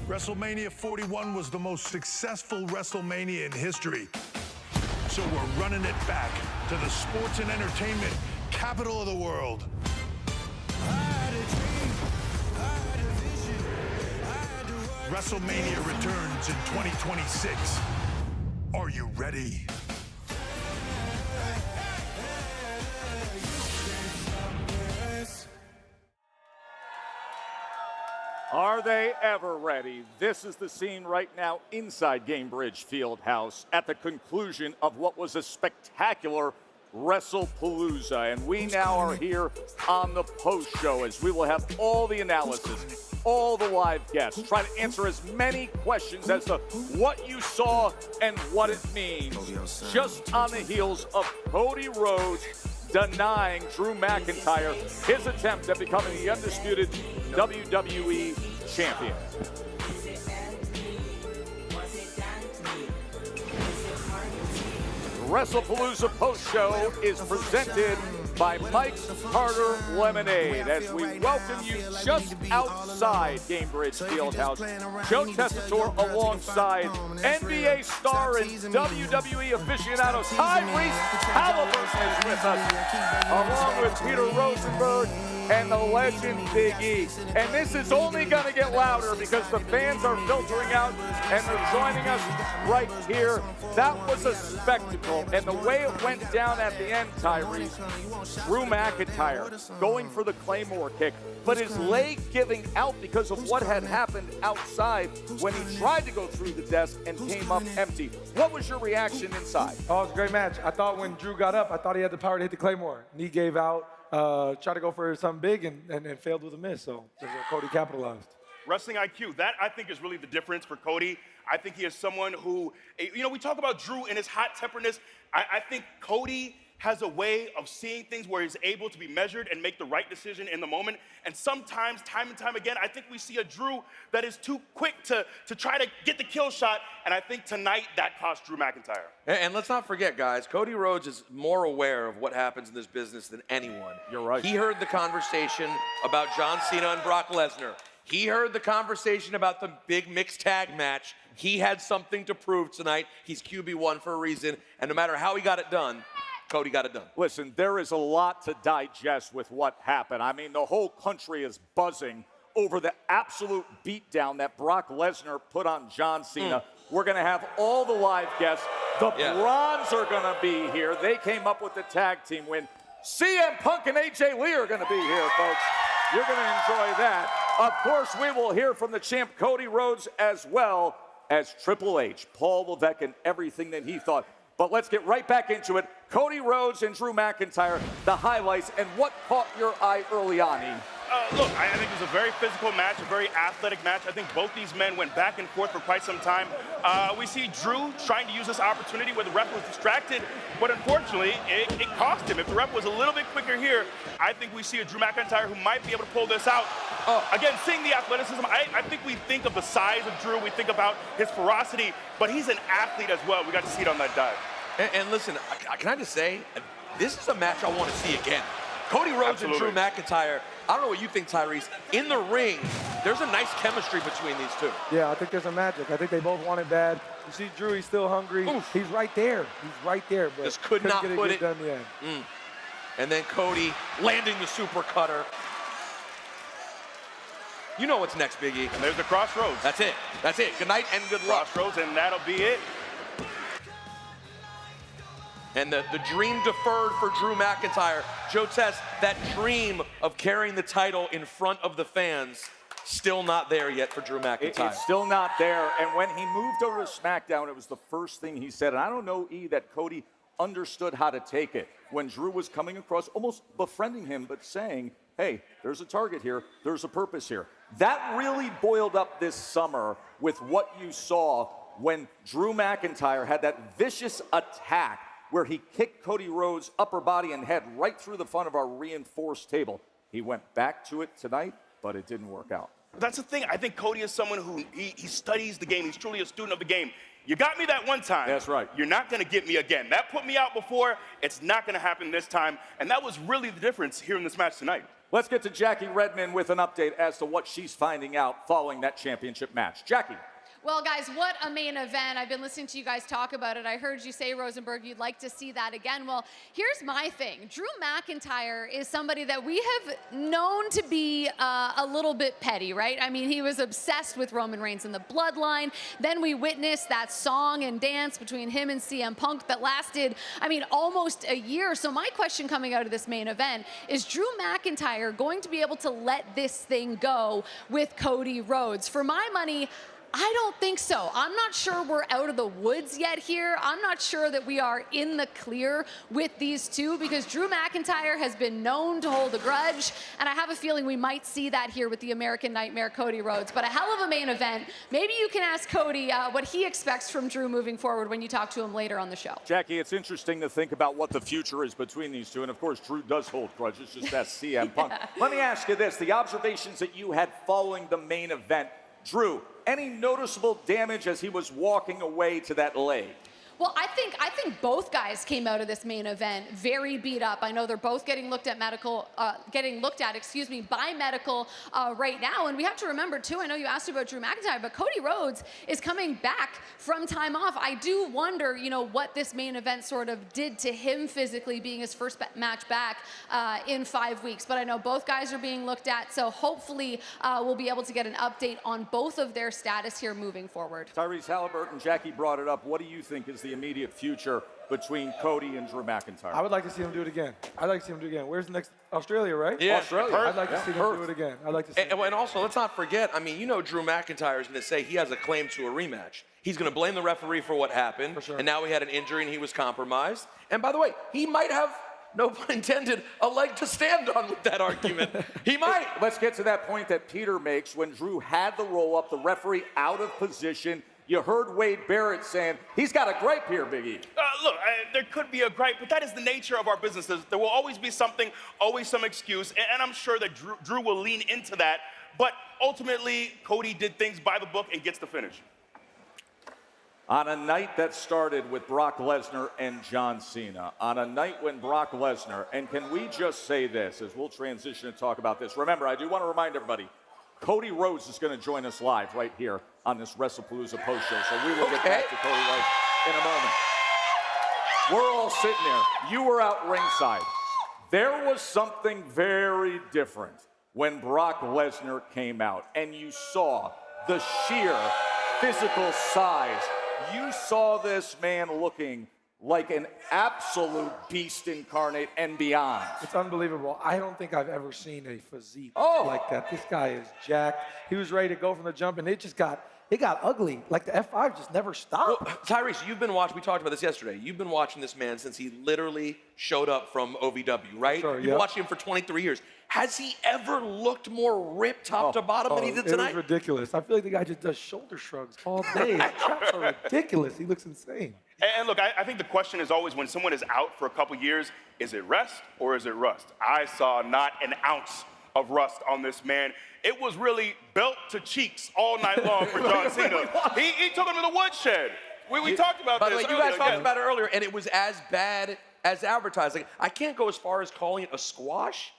WrestleMania 41 was the most successful WrestleMania in history. So we're running it back to the sports and entertainment capital of the world. WrestleMania returns in 2026. Are you ready? Are they ever ready? This is the scene right now inside Gainbridge Fieldhouse at the conclusion of what was a spectacular WrestlePalooza. And we now are here on the post show as we will have all the analysis, all the live guests, try to answer as many questions as to what you saw and what it means. Just on the heels of Cody Rhodes denying Drew McIntyre his attempt at becoming the undisputed WWE champion. WrestlePalooza post show is presented by Mike's Carter Lemonade as we welcome you just outside Gainbridge Fieldhouse. Joe Tessitore alongside NBA star and WWE aficionado Tyrese Halliburton is with us, along with Peter Rosenberg and the legend Big E. And this is only going to get louder because the fans are filtering out and they're joining us right here. That was a spectacle, and the way it went down at the end, Tyrese, Drew McIntyre going for the Claymore kick, but his leg giving out because of what had happened outside when he tried to go through the desk and came up empty. What was your reaction inside? Oh, it was a great match. I thought when Drew got up, I thought he had the power to hit the Claymore. Knee gave out. Tried to go for something big and failed with a miss, so Cody capitalized. Wrestling IQ, that I think is really the difference for Cody. I think he is someone who, you know, we talk about Drew and his hot temperness. I think Cody has a way of seeing things where he's able to be measured and make the right decision in the moment. And sometimes, time and time again, I think we see a Drew that is too quick to try to get the kill shot. And I think tonight that cost Drew McIntyre. And let's not forget, guys, Cody Rhodes is more aware of what happens in this business than anyone. You're right. He heard the conversation about John Cena and Brock Lesnar. He heard the conversation about the big mixed tag match. He had something to prove tonight. He's QB1 for a reason. And no matter how he got it done, Cody got it done. Listen, there is a lot to digest with what happened. I mean, the whole country is buzzing over the absolute beatdown that Brock Lesnar put on John Cena. We're going to have all the live guests. The Bronze are going to be here. They came up with the tag team win. CM Punk and AJ Lee are going to be here, folks. You're going to enjoy that. Of course, we will hear from the champ Cody Rhodes as well as Triple H, Paul Levesque, and everything that he thought. But let's get right back into it. Cody Rhodes and Drew McIntyre, the highlights, and what caught your eye early on, E? Look, I think it was a very physical match, a very athletic match. I think both these men went back and forth for quite some time. We see Drew trying to use this opportunity where the ref was distracted, but unfortunately, it cost him. If the ref was a little bit quicker here, I think we see a Drew McIntyre who might be able to pull this out. Again, seeing the athleticism, I think we think of the size of Drew, we think about his ferocity, but he's an athlete as well. We got to see it on that dive. And listen, can I just say, this is a match I want to see again. Cody Rhodes and Drew McIntyre, I don't know what you think, Tyrese. In the ring, there's a nice chemistry between these two. Yeah, I think there's a magic. I think they both want it bad. You see Drew, he's still hungry. Oof. He's right there. He's right there. But just could not put it done yet. And then Cody landing the super cutter. You know what's next, Big E. And there's the crossroads. That's it. That's it. Good night and good luck. Crossroads, and that'll be it. And the dream deferred for Drew McIntyre. Joe Tess, that dream of carrying the title in front of the fans, still not there yet for Drew McIntyre. It's still not there. And when he moved over to SmackDown, it was the first thing he said. And I don't know, E, that Cody understood how to take it. When Drew was coming across, almost befriending him, but saying, hey, there's a target here. There's a purpose here. That really boiled up this summer with what you saw when Drew McIntyre had that vicious attack where he kicked Cody Rhodes' upper body and head right through the front of our reinforced table. He went back to it tonight, but it didn't work out. That's the thing. I think Cody is someone who he studies the game. He's truly a student of the game. You got me that one time. That's right. You're not going to get me again. That put me out before. It's not going to happen this time. And that was really the difference here in this match tonight. Let's get to Jackie Redmond with an update as to what she's finding out following that championship match. Jackie. Well, guys, what a main event. I've been listening to you guys talk about it. I heard you say, Rosenberg, you'd like to see that again. Well, here's my thing. Drew McIntyre is somebody that we have known to be a little bit petty, right? I mean, he was obsessed with Roman Reigns and the bloodline. Then we witnessed that song and dance between him and CM Punk that lasted, I mean, almost a year. So my question coming out of this main event is Drew McIntyre going to be able to let this thing go with Cody Rhodes? For my money, I don't think so. I'm not sure we're out of the woods yet here. I'm not sure that we are in the clear with these two because Drew McIntyre has been known to hold a grudge, and I have a feeling we might see that here with the American Nightmare, Cody Rhodes. But a hell of a main event. Maybe you can ask Cody what he expects from Drew moving forward when you talk to him later on the show. Jackie, it's interesting to think about what the future is between these two. And, of course, Drew does hold grudges, just as CM Punk. Let me ask you this. The observations that you had following the main event, Drew, any noticeable damage as he was walking away to that leg? Well, I think both guys came out of this main event very beat up. I know they're both getting looked at by medical right now. And we have to remember too, I know you asked about Drew McIntyre, but Cody Rhodes is coming back from time off. I do wonder, you know, what this main event sort of did to him physically, being his first match back in 5 weeks. But I know both guys are being looked at, so hopefully we'll be able to get an update on both of their status here moving forward. Tyrese Halliburton, Jackie brought it up. What do you think is the immediate future between Cody and Drew McIntyre? I would like to see him do it again. I'd like to see him do it again. Where's the next? Australia, right? Yeah. Australia. I'd like to see him do it again. I'd like to see And also, let's not forget, I mean, you know Drew McIntyre is going to say he has a claim to a rematch. He's going to blame the referee for what happened. For sure. And now he had an injury and he was compromised. And by the way, he might have, no pun intended, a leg to stand on with that argument. He might. Let's get to that point that Peter makes when Drew had the roll-up, the referee out of position. You heard Wade Barrett saying, he's got a gripe here, Big E. Look, there could be a gripe, but that is the nature of our business. There will always be something, always some excuse, and I'm sure that Drew will lean into that. But ultimately, Cody did things by the book and gets the finish. On a night that started with Brock Lesnar and John Cena, on a night when Brock Lesnar, and can we just say this as we'll transition and talk about this. Remember, I do want to remind everybody, Cody Rhodes is going to join us live right here on this WrestlePalooza post show. So we will get back to Cody Rhodes in a moment. We're all sitting there. You were out ringside. There was something very different when Brock Lesnar came out, and you saw the sheer physical size. You saw this man looking like an absolute beast incarnate and beyond. It's unbelievable. I don't think I've ever seen a physique like that. This guy is jacked. He was ready to go from the jump, and it got ugly. Like the F5 just never stopped. Well, Tyrese, you've been watching, we talked about this yesterday. You've been watching this man since he literally showed up from OVW, right? Sure, You've been watching him for 23 years. Has he ever looked more ripped top to bottom than he did tonight? It was ridiculous. I feel like the guy just does shoulder shrugs all day. His traps are ridiculous. He looks insane. And look, I think the question is always when someone is out for a couple years, is it rest or is it rust? I saw not an ounce of rust on this man. It was really belt to cheeks all night long for John Cena. He took him to the woodshed. We talked about By this the way, you guys earlier. talked about it earlier, and it was as bad as advertised. Like, I can't go as far as calling it a squash.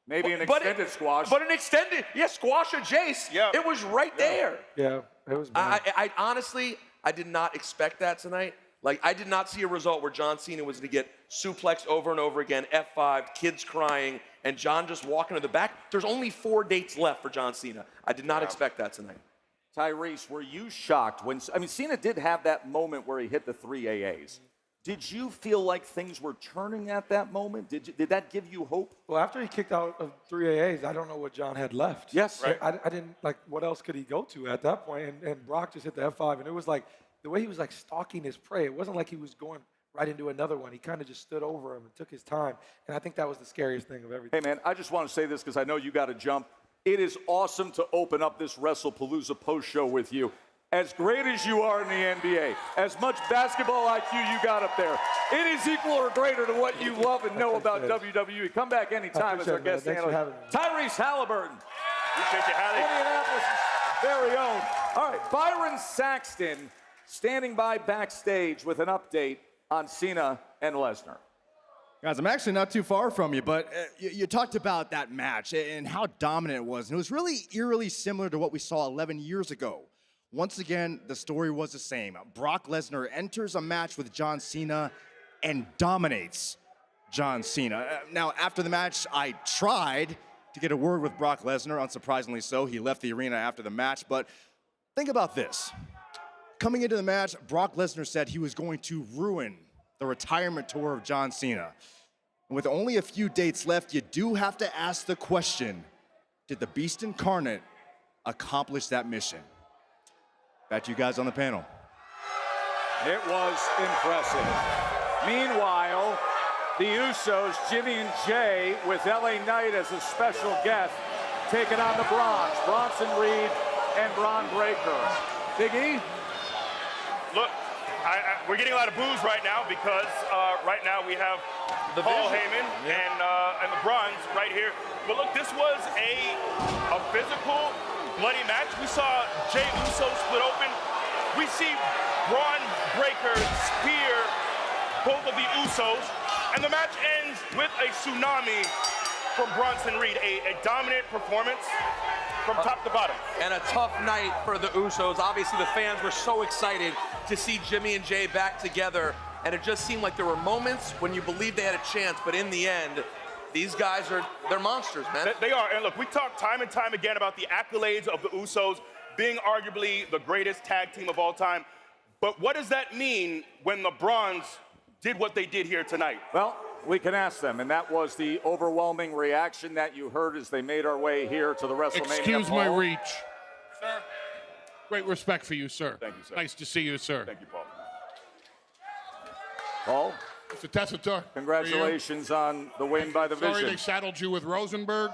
Maybe an extended squash. But an extended, squash or Jace. Yeah. It was right there. Yeah, it was bad. I honestly, I did not expect that tonight. Like, I did not see a result where John Cena was going to get suplexed over and over again, F5, kids crying, and John just walking to the back. There's only 4 dates left for John Cena. I did not expect that tonight. Tyrese, were you shocked when, I mean, Cena did have that moment where he hit the 3 AAs. Did you feel like things were turning at that moment? Did that give you hope? Well, after he kicked out of 3 AAs, I don't know what John had left. Yes. Right. I didn't, like, what else could he go to at that point? And Brock just hit the F5, and it was like, the way he was, like, stalking his prey, it wasn't like he was going right into another one. He kind of just stood over him and took his time. And I think that was the scariest thing of everything. Hey, man, I just want to say this because I know you got to jump. It is awesome to open up this WrestlePalooza post show with you. As great as you are in the NBA, as much basketball IQ you got up there, it is equal or greater to what you love and know about WWE. Come back anytime as our guest Thanks for analyst. having me. Tyrese Halliburton, Appreciate you, Hallie. Indianapolis' very own. All right, Byron Saxton standing by backstage with an update on Cena and Lesnar. Guys, I'm actually not too far from you, but you talked about that match and how dominant it was. And it was really eerily similar to what we saw 11 years ago. Once again, the story was the same. Brock Lesnar enters a match with John Cena and dominates John Cena. Now, after the match, I tried to get a word with Brock Lesnar, unsurprisingly so. He left the arena after the match, but think about this. Coming into the match, Brock Lesnar said he was going to ruin the retirement tour of John Cena. And with only a few dates left, you do have to ask the question, did the Beast Incarnate accomplish that mission? Back to you guys on the panel. It was impressive. Meanwhile, the Usos, Jimmy and Jay, with LA Knight as a special guest, taking on the Bronze, Bronson Reed and Bron Breakker. Big E? Look, we're getting a lot of boos right now because right now we have Paul Heyman and the Bronze right here. But look, this was a physical, bloody match. We saw Jey Uso split open. We see Bron Breakker spear both of the Usos. And the match ends with a tsunami from Bronson Reed. A dominant performance from top to bottom. And a tough night for the Usos. Obviously, the fans were so excited to see Jimmy and Jay back together. And it just seemed like there were moments when you believed they had a chance. But in the end, these guys they're monsters, man. They are. And look, we talked time and time again about the accolades of the Usos being arguably the greatest tag team of all time. But what does that mean when the Bronze did what they did here tonight? Well, we can ask them, and that was the overwhelming reaction that you heard as they made our way here to the WrestleMania. Excuse my Paul. reach. Sir? Great respect for you, sir. Thank you, sir. Nice to see you, sir. Thank you, Paul. Paul, Mr. Tessitore. congratulations on the win by the Sorry Vision. they saddled you with Rosenberg.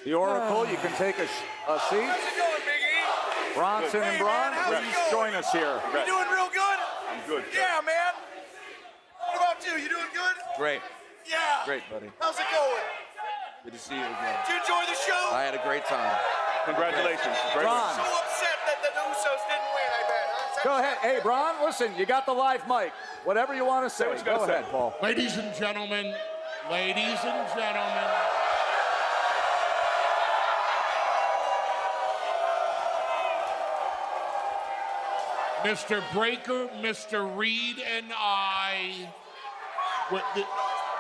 The Oracle, you can take a seat. How's it going, Big E? Bronson and Bron, how's it please going? join us here. You doing real good? I'm good. Yeah, man. What about you? You doing good? Great. Yeah. Great, buddy. How's it going? Good to see you again. Did you enjoy the show? I had a great time. Congratulations. Bron, So upset that the Usos didn't win, I bet. Huh? go ahead. Hey, Bron, listen, you got the live mic. Whatever you want to say, what you gotta go say. ahead, Paul. Ladies and gentlemen, Mr. Breakker, Mr. Reed, and I,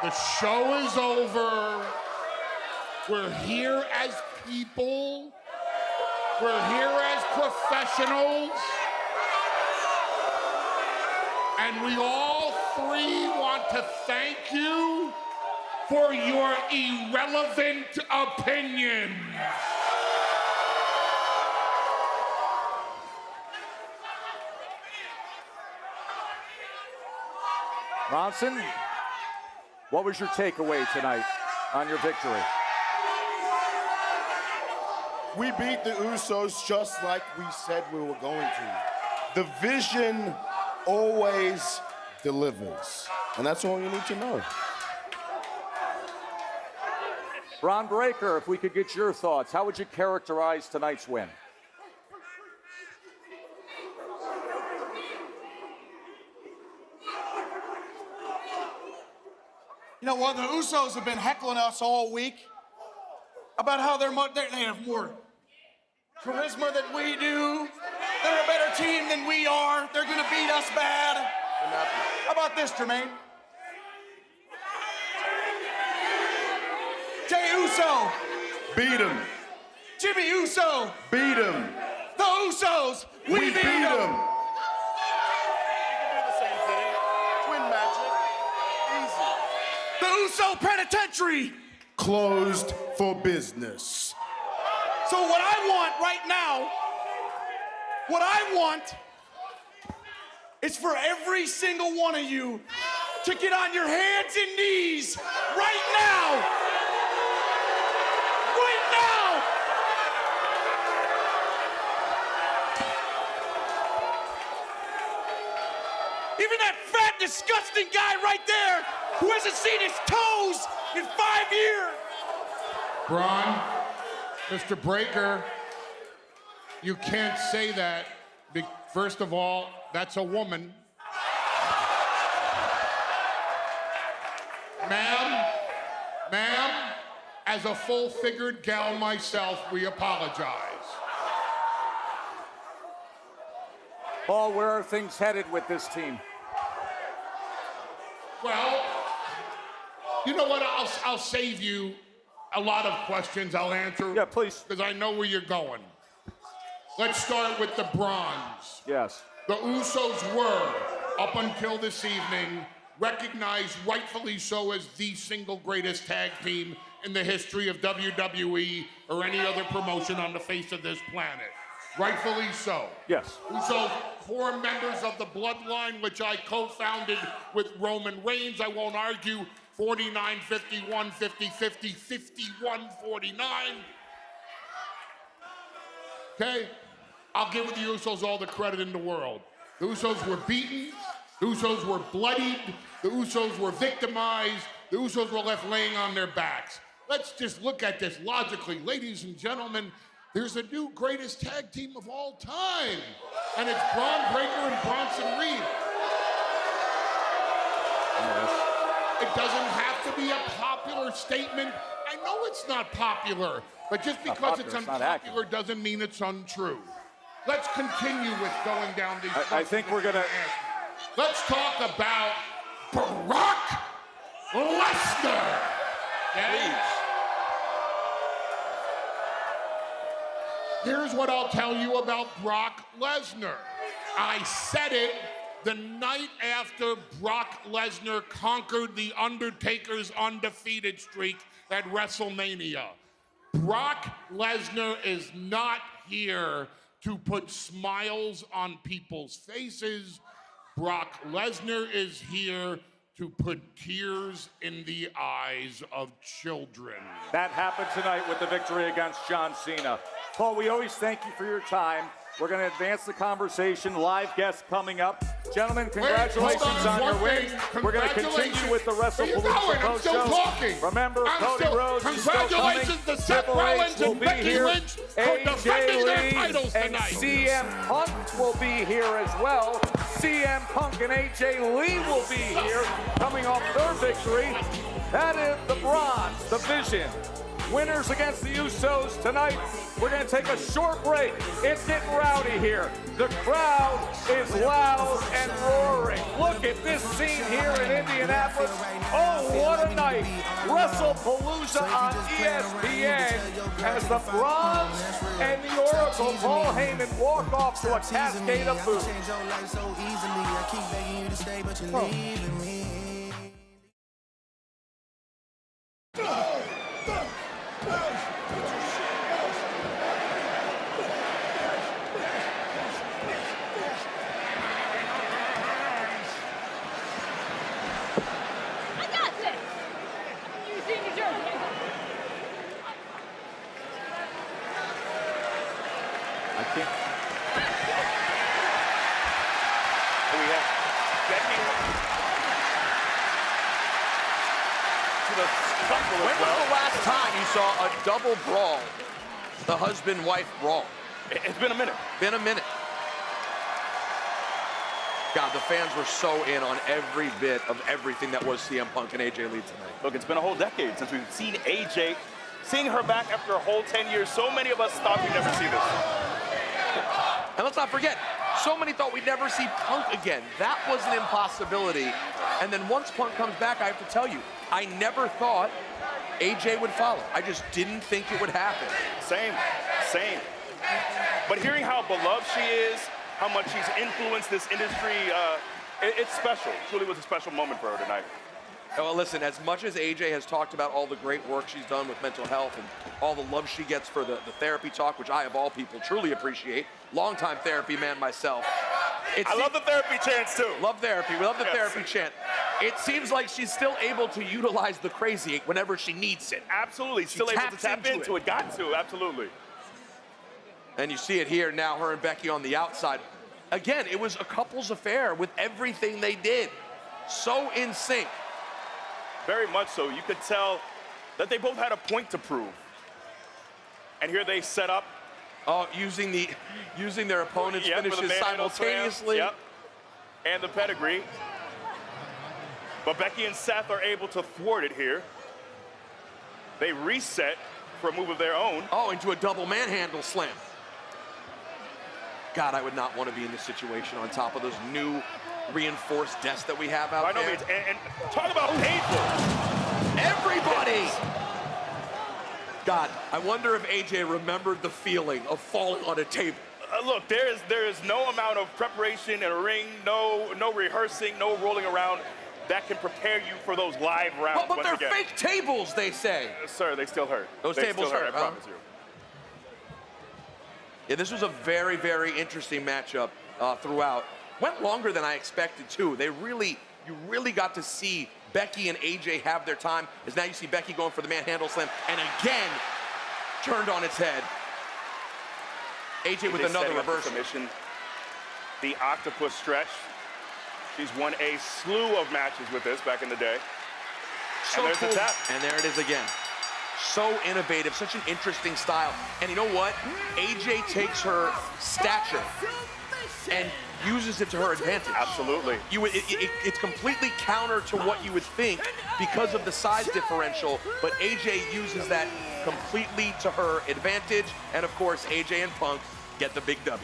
the show is over. We're here as people. We're here as professionals. And we all three want to thank you for your irrelevant opinions. Bronson, what was your takeaway tonight on your victory? We beat the Usos just like we said we were going to. The Vision always delivers. And that's all you need to know. Bron Breakker, if we could get your thoughts, how would you characterize tonight's win? You know what? The Usos have been heckling us all week about how they have more charisma than we do. They're a better team than we are. They're going to beat us bad. How about this, Jermaine? Jey Uso. Beat him. Jimmy Uso. Beat him. The Usos. We beat him. them. Twin magic. Easy. The Uso Penitentiary. Closed for business. So what I want right now, is for every single one of you to get on your hands and knees right now. Right now. Even that fat, disgusting guy right there who hasn't seen his toes in 5 years. Bron, Mr. Breakker, you can't say that. First of all, that's a woman. Ma'am, as a full-figured gal myself, we apologize. Paul, where are things headed with this team? Well, you know what? I'll save you a lot of questions. I'll answer. Yeah, please. Because I know where you're going. Let's start with the bronze. Yes. The Usos were, up until this evening, recognized rightfully so as the single greatest tag team in the history of WWE or any other promotion on the face of this planet. Rightfully so. Yes. Usos, core members of the Bloodline, which I co-founded with Roman Reigns. I won't argue. 49, 51, 50, 50, 51, 49. Okay? I'll give the Usos all the credit in the world. The Usos were beaten. The Usos were bloodied. The Usos were victimized. The Usos were left laying on their backs. Let's just look at this logically. Ladies and gentlemen, there's a new greatest tag team of all time. And it's Braun Breaker and Bronson Reed. It doesn't have to be a popular statement. I know it's not popular, but just because it's unpopular doesn't mean it's untrue. Let's continue with going down these. I think we're gonna. Let's talk about Brock Lesnar. Okay? Here's what I'll tell you about Brock Lesnar. I said it the night after Brock Lesnar conquered The Undertaker's undefeated streak at WrestleMania. Brock Lesnar is not here to put smiles on people's faces. Brock Lesnar is here to put tears in the eyes of children. That happened tonight with the victory against John Cena. Paul, we always thank you for your time. We're going to advance the conversation. Live guests coming up. Gentlemen, congratulations on your win. We're going to continue with the WrestlePalooza post show. Remember, Cody Rhodes is still coming. Triple H will be here. AJ Lee and CM Punk will be here as well. CM Punk and AJ Lee will be here, coming off their victory. That is the Bronze Division. Winners against the Usos tonight. We're going to take a short break. It's getting rowdy here. The crowd is loud and roaring. Look at this scene here in Indianapolis. Oh, what a night. WrestlePalooza on ESPN as the Bronze and the Oracle, Paul Heyman, walk off to a cascade of boos. When was the last time you saw a double brawl, the husband-wife brawl? It's been a minute. Been a minute. God, the fans were so in on every bit of everything that was CM Punk and AJ Lee tonight. Look, it's been a whole decade since we've seen AJ. Seeing her back after a whole 10 years, so many of us thought we'd never see this. And let's not forget, so many thought we'd never see Punk again. That was an impossibility. And then once Punk comes back, I have to tell you, I never thought AJ would follow. I just didn't think it would happen. Same. But hearing how beloved she is, how much she's influenced this industry, it's special. It truly was a special moment for her tonight. Well, listen, as much as AJ has talked about all the great work she's done with mental health and all the love she gets for the therapy talk, which I, of all people, truly appreciate, longtime therapy man myself. I love the therapy chants, too. Love therapy. We love the therapy chant. It seems like she's still able to utilize the crazy whenever she needs it. Absolutely. Still able to tap into it. Got to. Absolutely. And you see it here now, her and Becky on the outside. Again, it was a couple's affair with everything they did. So in sync. Very much so. You could tell that they both had a point to prove. And here they set up. Oh, using their opponent's finishes simultaneously. Yep. And the pedigree. But Becky and Seth are able to thwart it here. They reset for a move of their own. Oh, into a double manhandle slam. God, I would not want to be in this situation on top of those new reinforced desks that we have out By no there. means. And talk about painful. Everybody! God, I wonder if AJ remembered the feeling of falling on a table. Look, there is no amount of preparation in a ring, no rehearsing, no rolling around that can prepare you for those live rounds. But once they're again. fake tables, they say. Sir, they still hurt. Those They tables still hurt, I huh? promise you. Yeah, this was a very, very interesting matchup throughout. Went longer than I expected, too. You really got to see Becky and AJ have their time, as now you see Becky going for the manhandle slam, and again, turned on its head. AJ with another setting up the reversal. submission. The octopus stretch. She's won a slew of matches with this back in the day. So and there's cool. the tap. And there it is again. So innovative, such an interesting style. And you know what? AJ takes her stature and uses it to her advantage. Absolutely. It's completely counter to what you would think because of the size differential, but AJ uses that completely to her advantage. And of course, AJ and Punk get the big W.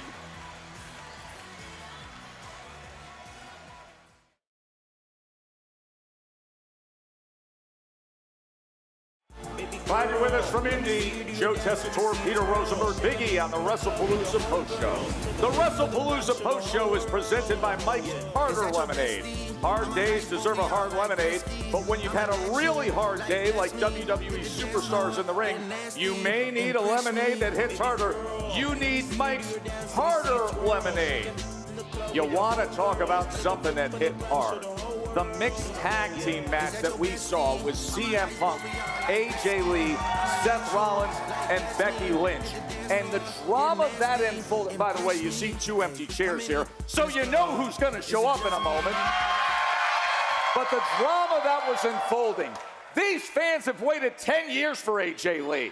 Glad with us from Indy, Joe Tessitore, Peter Rosenberg, Big E on the WrestlePalooza Post Show. The WrestlePalooza Post Show is presented by Mike's Harder Lemonade. Hard days deserve a hard lemonade, but when you've had a really hard day like WWE superstars in the ring, you may need a lemonade that hits harder. You need Mike's Harder Lemonade. You want to talk about something that hit hard. The mixed tag team match that we saw was CM Punk, AJ Lee, Seth Rollins, and Becky Lynch. And the drama that unfolded, by the way, you see two empty chairs here, so you know who's going to show up in a moment. But the drama that was unfolding, these fans have waited 10 years for AJ Lee.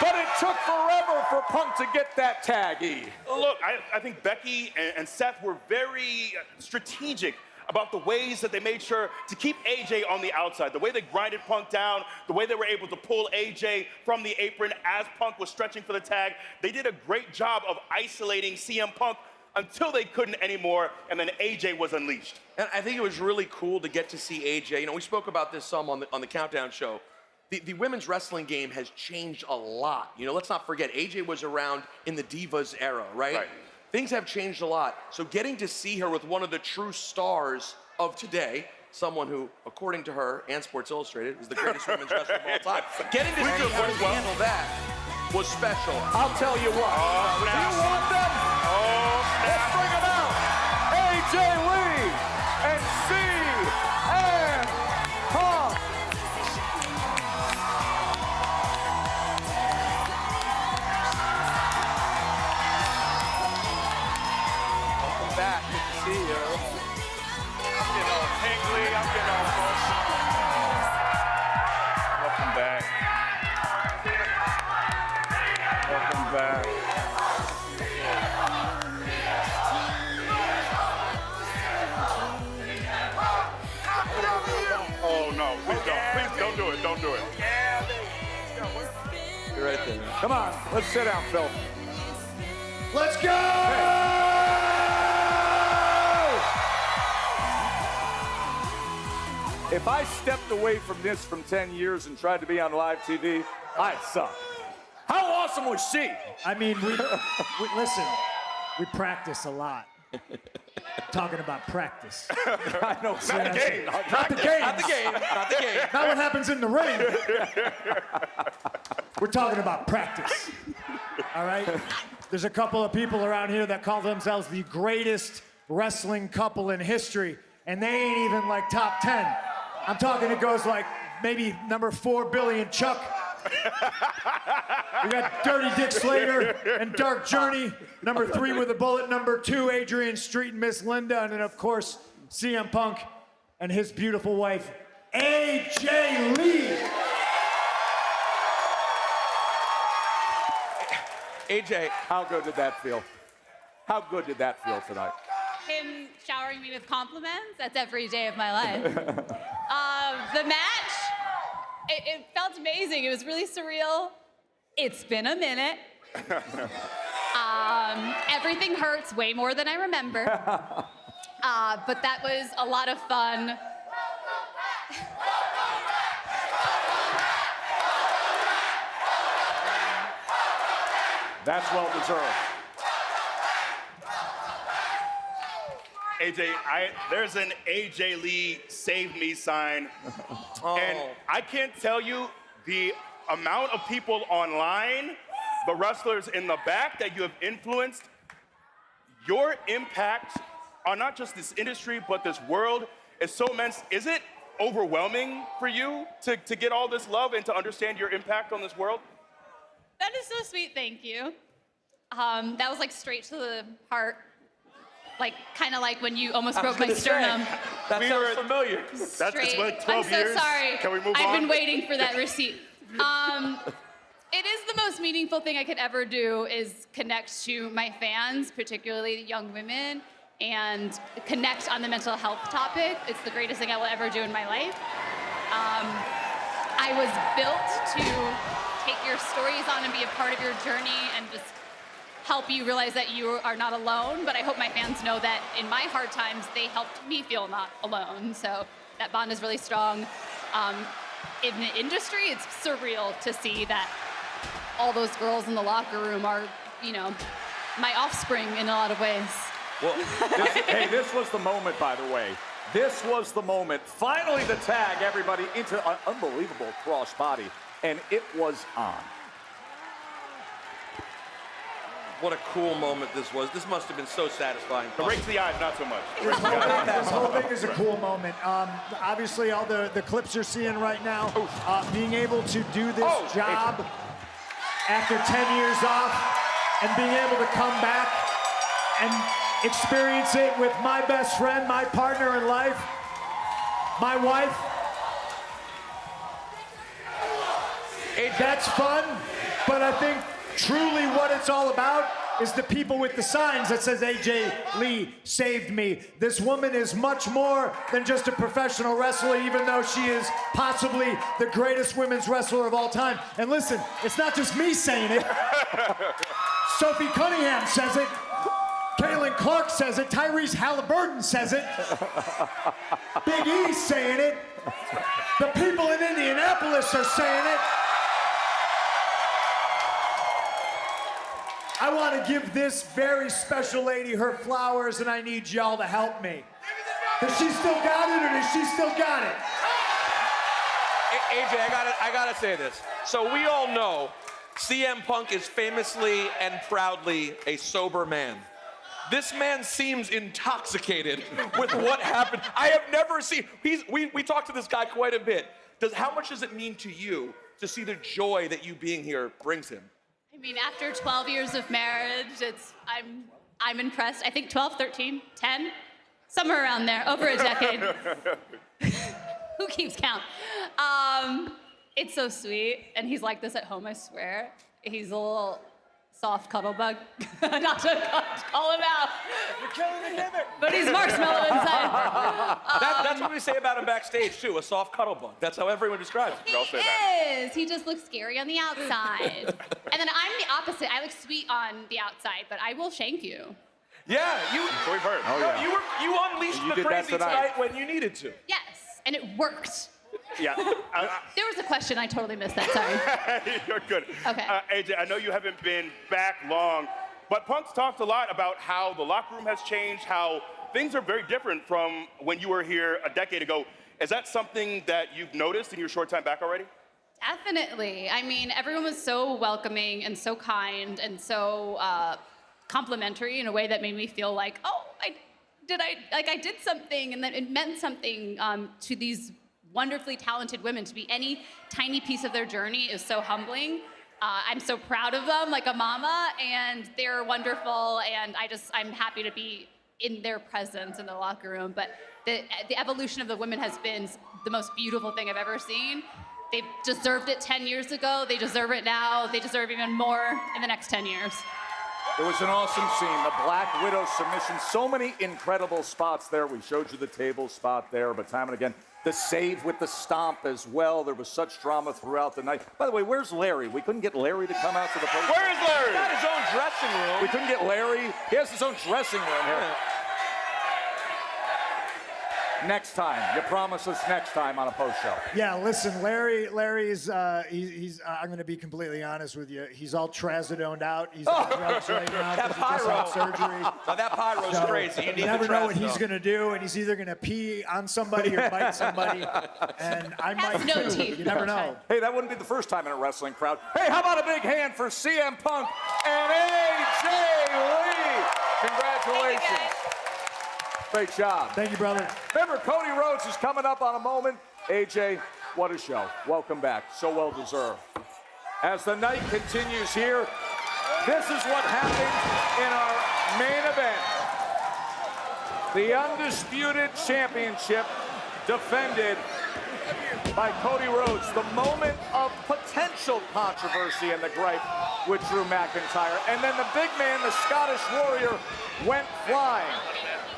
But it took forever for Punk to get that tag, E. Look, I think Becky and Seth were very strategic about the ways that they made sure to keep AJ on the outside, the way they grinded Punk down, the way they were able to pull AJ from the apron as Punk was stretching for the tag. They did a great job of isolating CM Punk until they couldn't anymore, and then AJ was unleashed. And I think it was really cool to get to see AJ. You know, we spoke about this some on the Countdown show. The women's wrestling game has changed a lot. You know, let's not forget, AJ was around in the Divas era, right? Right. Things have changed a lot. So getting to see her with one of the true stars of today, someone who, according to her and Sports Illustrated, is the greatest women's wrestler of all time. Getting to see her handle that was special. I'll tell you what. Do you want them? Let's bring them out. AJ Lee and CM Punk. Welcome back. Good to see you. I'm getting all tingly, I'm getting all emotional. Welcome back. Welcome back. Oh no, please don't do it, don't do it. You're right there. Come on, let's sit down, Phil. Let's go! If I stepped away from this from 10 years and tried to be on live TV, I'd suck. How awesome was she? I mean, we listen, we practice a lot. Talking about practice. I know, not the game. Not the game. Not the game. Not the game. Not what happens in the ring. We're talking about practice. All right? There's a couple of people around here that call themselves the greatest wrestling couple in history, and they ain't even like top 10. I'm talking it goes like maybe number 4, Billy and Chuck. We got Dirty Dick Slater and Dark Journey. Number 3 with a bullet. Number 2, Adrian Street and Miss Linda. And then, of course, CM Punk and his beautiful wife, AJ Lee. AJ, how good did that feel? How good did that feel tonight? him showering me with compliments. That's every day of my life. The match, it felt amazing. It was really surreal. It's been a minute. Everything hurts way more than I remember. But that was a lot of fun. That's well deserved. AJ, there's an AJ Lee Save Me sign. And I can't tell you the amount of people online, the wrestlers in the back that you have influenced. Your impact on not just this industry, but this world is so immense. Is it overwhelming for you to get all this love and to understand your impact on this world? That is so sweet, thank you. That was like straight to the heart. Like, kind of like when you almost broke my sternum. That sounds familiar. It's Straight. like 12 I'm so years. sorry. Can we move on? I've been waiting for that receipt. It is the most meaningful thing I could ever do is connect to my fans, particularly young women, and connect on the mental health topic. It's the greatest thing I will ever do in my life. I was built to take your stories on and be a part of your journey and just help you realize that you are not alone. But I hope my fans know that in my hard times, they helped me feel not alone. So that bond is really strong. In the industry, it's surreal to see that all those girls in the locker room are, you know, my offspring in a lot of ways. Well, this was the moment, by the way. This was the moment. Finally, the tag everybody into an unbelievable crossbody, and it was on. What a cool moment this was. This must have been so satisfying. The rake to the eyes, not so much. This whole thing is a cool moment. Obviously, all the clips you're seeing right now, being able to do this job after 10 years off and being able to come back and experience it with my best friend, my partner in life, my wife. That's fun, but I think truly what it's all about is the people with the signs that says AJ Lee saved me. This woman is much more than just a professional wrestler, even though she is possibly the greatest women's wrestler of all time. And listen, it's not just me saying it. Sophie Cunningham says it. Kaylin Clark says it. Tyrese Halliburton says it. Big E's saying it. The people in Indianapolis are saying it. I want to give this very special lady her flowers, and I need y'all to help me. Does she still got it, or does she still got it? AJ, I gotta say this. So we all know CM Punk is famously and proudly a sober man. This man seems intoxicated with what happened. I have never seen, we talked to this guy quite a bit. How much does it mean to you to see the joy that you being here brings him? I mean, after 12 years of marriage, I'm impressed. I think 12, 13, 10, somewhere around there, over a decade. Who keeps count? It's so sweet, and he's like this at home, I swear. He's a little soft cuddle bug. Not to call him out. You're killing the gimmick. But he's marshmallow inside. That's what we say about him backstage, too, a soft cuddle bug. That's how everyone describes him. He is. He just looks scary on the outside. And then I'm the opposite. I look sweet on the outside, but I will shank you. Yeah, We've heard. you unleashed the crazy tonight when you needed to. Yes, and it worked. Yeah. There was a question. I totally missed that. Sorry. You're good. Okay. AJ, I know you haven't been back long, but Punk's talked a lot about how the locker room has changed, how things are very different from when you were here a decade ago. Is that something that you've noticed in your short time back already? Definitely. I mean, everyone was so welcoming and so kind and so complimentary in a way that made me feel like, oh, I did something, and that it meant something to these wonderfully talented women. To be any tiny piece of their journey is so humbling. I'm so proud of them, like a mama, and they're wonderful, and I'm happy to be in their presence in the locker room. But the evolution of the women has been the most beautiful thing I've ever seen. They deserved it 10 years ago. They deserve it now. They deserve even more in the next 10 years. It was an awesome scene. The Black Widow submission. So many incredible spots there. We showed you the table spot there, but time and again, the save with the stomp as well. There was such drama throughout the night. By the way, where's Larry? We couldn't get Larry to come out to the podium. Where is Larry? He's got his own dressing room. We couldn't get Larry. He has his own dressing room here. Next time. You promise us next time on a post show. Yeah, listen, Larry's, he's I'm going to be completely honest with you. He's all trazodoned out. He's on drugs right now. That 'cause he just had pyro. surgery. Now that pyro's So, crazy. You you need never the know what he's trazodone. going to do, and he's either going to pee on somebody or bite somebody. And I might Has no too. teeth. You never know. Hey, that wouldn't be the first time in a wrestling crowd. Hey, how about a big hand for CM Punk and AJ Lee? Congratulations. Great job. Thank you, brother. Remember, Cody Rhodes is coming up on a moment. AJ, what a show. Welcome back. So well deserved. As the night continues here, this is what happens in our main event. The Undisputed Championship defended by Cody Rhodes. The moment of potential controversy and the gripe with Drew McIntyre. And then the big man, the Scottish Warrior, went flying.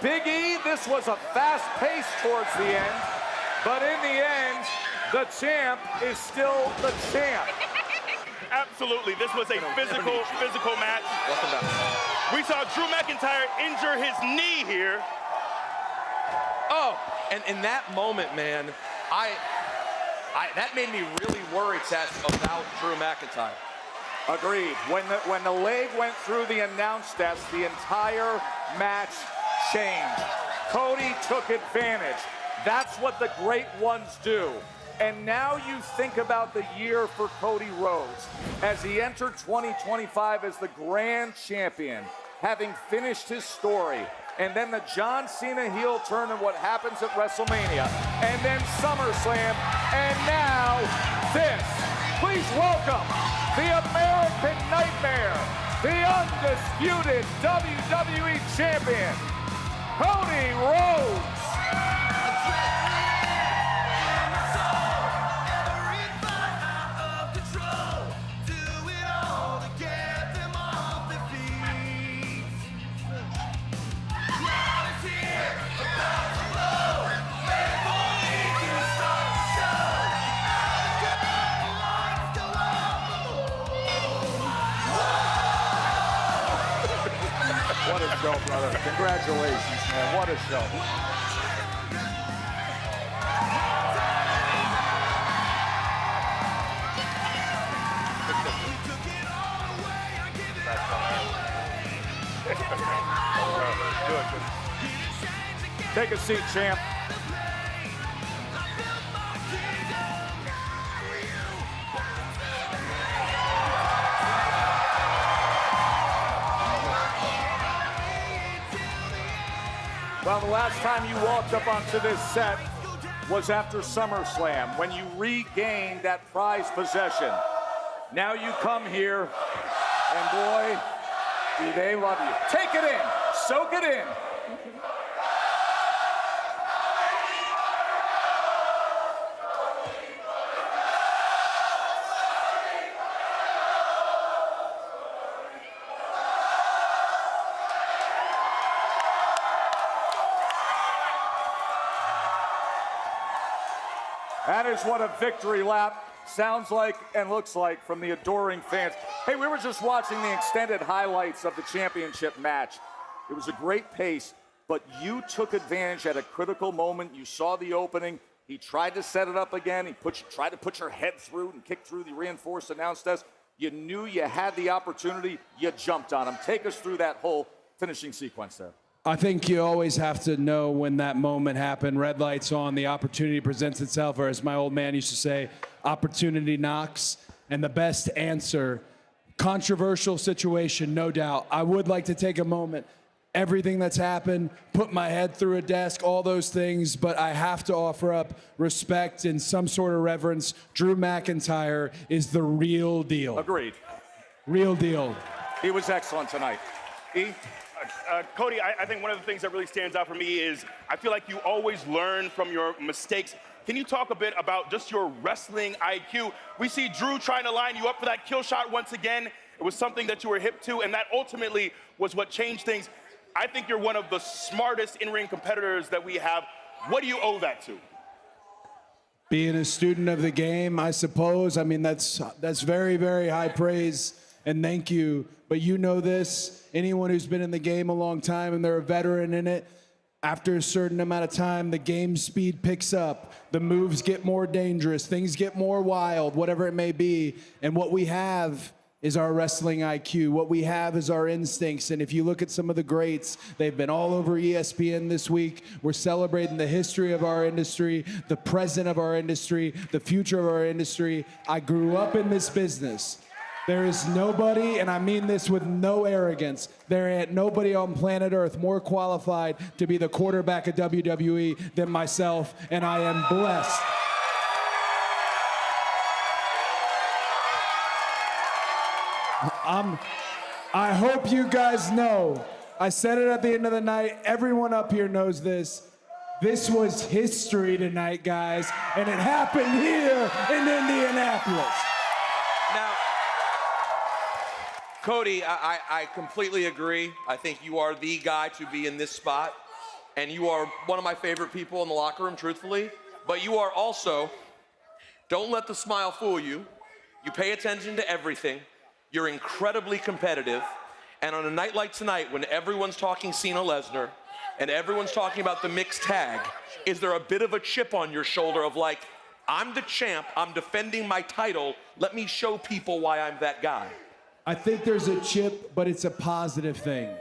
Big E, this was a fast pace towards the end, but in the end, the champ is still the champ. Absolutely. This was a physical match. Welcome back. We saw Drew McIntyre injure his knee here. Oh, and in that moment, man, that made me really worry, Tess, about Drew McIntyre. Agreed. When the leg went through the announce desk, the entire match changed. Cody took advantage. That's what the great ones do. And now you think about the year for Cody Rhodes as he entered 2025 as the grand champion, having finished his story. And then the John Cena heel turn and what happens at WrestleMania. And then SummerSlam. And now this. Please welcome the American Nightmare, the undisputed WWE champion, Cody Rhodes. What a show, brother. Congratulations, man. What a show. Take a seat, champ. Well, the last time you walked up onto this set was after SummerSlam, when you regained that prized possession. Now you come here, and boy, do they love you. Take it in. Soak it in. That is what a victory lap sounds like and looks like from the adoring fans. Hey, we were just watching the extended highlights of the championship match. It was a great pace, but you took advantage at a critical moment. You saw the opening. He tried to set it up again. He tried to put your head through and kick through the reinforced announce desk. You knew you had the opportunity. You jumped on him. Take us through that whole finishing sequence there. I think you always have to know when that moment happened. Red lights on, the opportunity presents itself, or as my old man used to say, opportunity knocks. And the best answer, controversial situation, no doubt. I would like to take a moment, everything that's happened, put my head through a desk, all those things, but I have to offer up respect and some sort of reverence. Drew McIntyre is the real deal. Agreed. Real deal. He was excellent tonight. E? Cody, I think one of the things that really stands out for me is I feel like you always learn from your mistakes. Can you talk a bit about just your wrestling IQ? We see Drew trying to line you up for that kill shot once again. It was something that you were hip to, and that ultimately was what changed things. I think you're one of the smartest in-ring competitors that we have. What do you owe that to? Being a student of the game, I suppose. I mean, that's very, very high praise, and thank you. But you know this, anyone who's been in the game a long time and they're a veteran in it, after a certain amount of time, the game speed picks up, the moves get more dangerous, things get more wild, whatever it may be. And what we have is our wrestling IQ. What we have is our instincts. And if you look at some of the greats, they've been all over ESPN this week. We're celebrating the history of our industry, the present of our industry, the future of our industry. I grew up in this business. There is nobody, and I mean this with no arrogance, there ain't nobody on planet Earth more qualified to be the quarterback of WWE than myself, and I am blessed. I hope you guys know, I said it at the end of the night, everyone up here knows this. This was history tonight, guys, and it happened here in Indianapolis. Now, Cody, I completely agree. I think you are the guy to be in this spot, and you are one of my favorite people in the locker room, truthfully. But you are also, don't let the smile fool you. You pay attention to everything. You're incredibly competitive. And on a night like tonight, when everyone's talking Cena Lesnar, and everyone's talking about the mixed tag, is there a bit of a chip on your shoulder of like, I'm the champ, I'm defending my title, let me show people why I'm that guy? I think there's a chip, but it's a positive thing.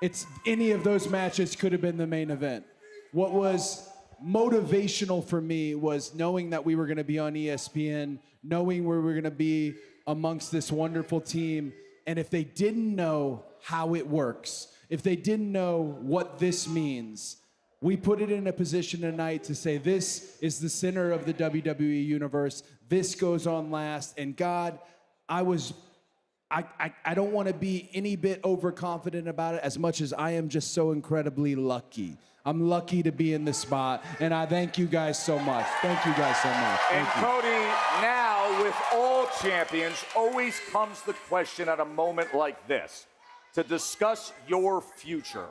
It's any of those matches could have been the main event. What was motivational for me was knowing that we were going to be on ESPN, knowing where we were going to be amongst this wonderful team. And if they didn't know how it works, if they didn't know what this means, we put it in a position tonight to say this is the center of the WWE universe. This goes on last. And God, I don't want to be any bit overconfident about it as much as I am just so incredibly lucky. I'm lucky to be in this spot, and I thank you guys so much. Thank you guys so much. And Thank you. Cody, now with all champions, always comes the question at a moment like this, to discuss your future.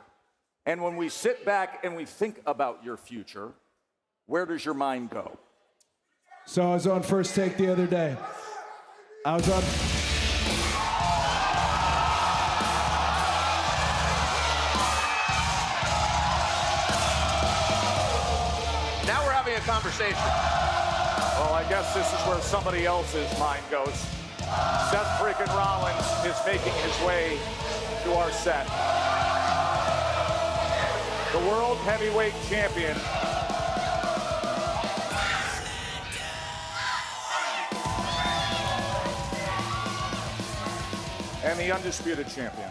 And when we sit back and we think about your future, where does your mind go? So I was on First Take the other day. I was on... Now we're having a conversation. Well, I guess this is where somebody else's mind goes. Seth freaking Rollins is making his way to our set. The World Heavyweight Champion. And the Undisputed Champion.